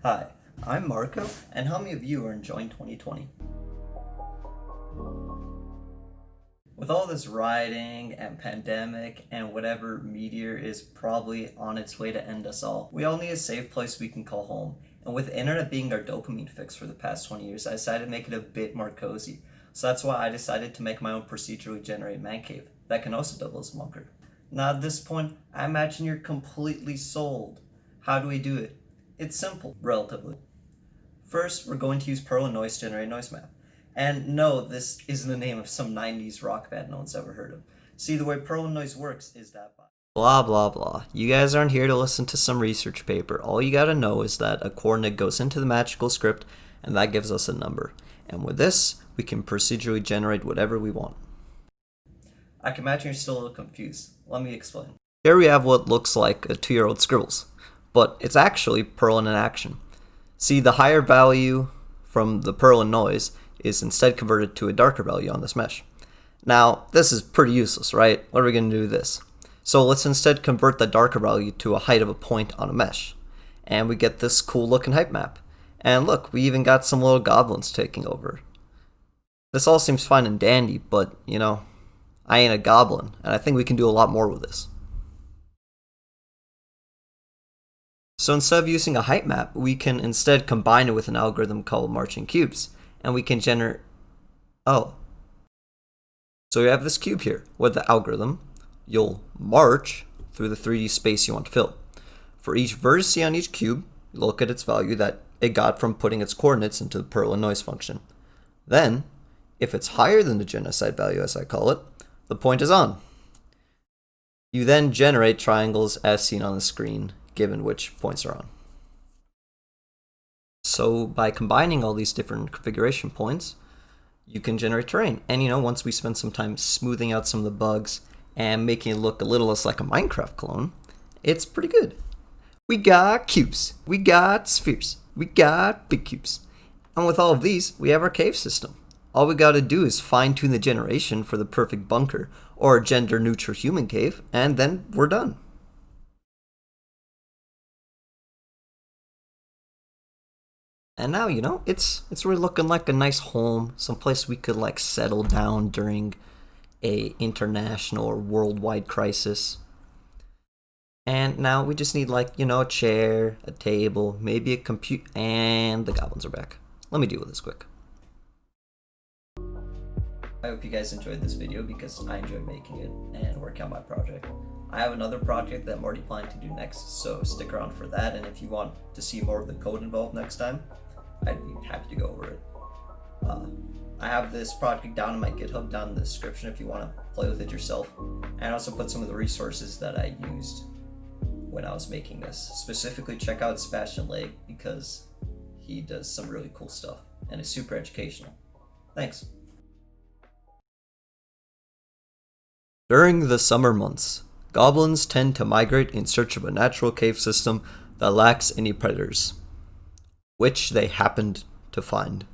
Hi, I'm Marco, and how many of you are enjoying 2020? With all this rioting and pandemic and whatever meteor is probably on its way to end us all, we all need a safe place we can call home. And with the internet being our dopamine fix for the past 20 years, I decided to make it a bit more cozy. So that's why I decided to make my own procedurally generated man cave that can also double as a bunker. Now at this point, I imagine you're completely sold. How do we do it? It's simple, relatively. First, we're going to use perlin noise to generate a noise map. And no, this isn't the name of some 90s rock band no one's ever heard of. See, the way perlin noise works is that blah blah blah. You guys aren't here to listen to some research paper. All you gotta know is that a coordinate goes into the magical script and that gives us a number. And with this, we can procedurally generate whatever we want. I can imagine you're still a little confused. Let me explain. Here we have what looks like a 2-year-old scribbles, but it's actually perlin in action. See, the higher value from the perlin noise is instead converted to a darker value on this mesh. Now, this is pretty useless, right? What are we going to do with this? So let's instead convert the darker value to a height of a point on a mesh. And we get this cool looking height map. And look, we even got some little goblins taking over. This all seems fine and dandy, but, you know, I ain't a goblin, and I think we can do a lot more with this. So instead of using a height map, we can instead combine it with an algorithm called marching cubes. And we can generate... So we have this cube here. With the algorithm, you'll march through the 3D space you want to fill. For each vertex on each cube, you look at its value that it got from putting its coordinates into the perlin noise function. Then, if it's higher than the genocide value, as I call it, the point is on. You then generate triangles as seen on the screen, given which points are on. So by combining all these different configuration points, you can generate terrain. And you know, once we spend some time smoothing out some of the bugs and making it look a little less like a Minecraft clone, it's pretty good. We got cubes, we got spheres, we got big cubes. And with all of these, we have our cave system. All we gotta do is fine-tune the generation for the perfect bunker or gender-neutral human cave, and then we're done. And now, you know, it's really looking like a nice home, someplace we could like settle down during a international or worldwide crisis. And now we just need like, you know, a chair, a table, maybe a computer, and the goblins are back. Let me deal with this quick. I hope you guys enjoyed this video because I enjoyed making it and working on my project. I have another project that I'm already planning to do next, so stick around for that, and if you want to see more of the code involved next time, I'd be happy to go over it. I have this project down in my GitHub down in the description if you want to play with it yourself, and I also put some of the resources that I used when I was making this. Specifically, check out Sebastian Leg because he does some really cool stuff and is super educational. Thanks. During the summer months, goblins tend to migrate in search of a natural cave system that lacks any predators, which they happened to find.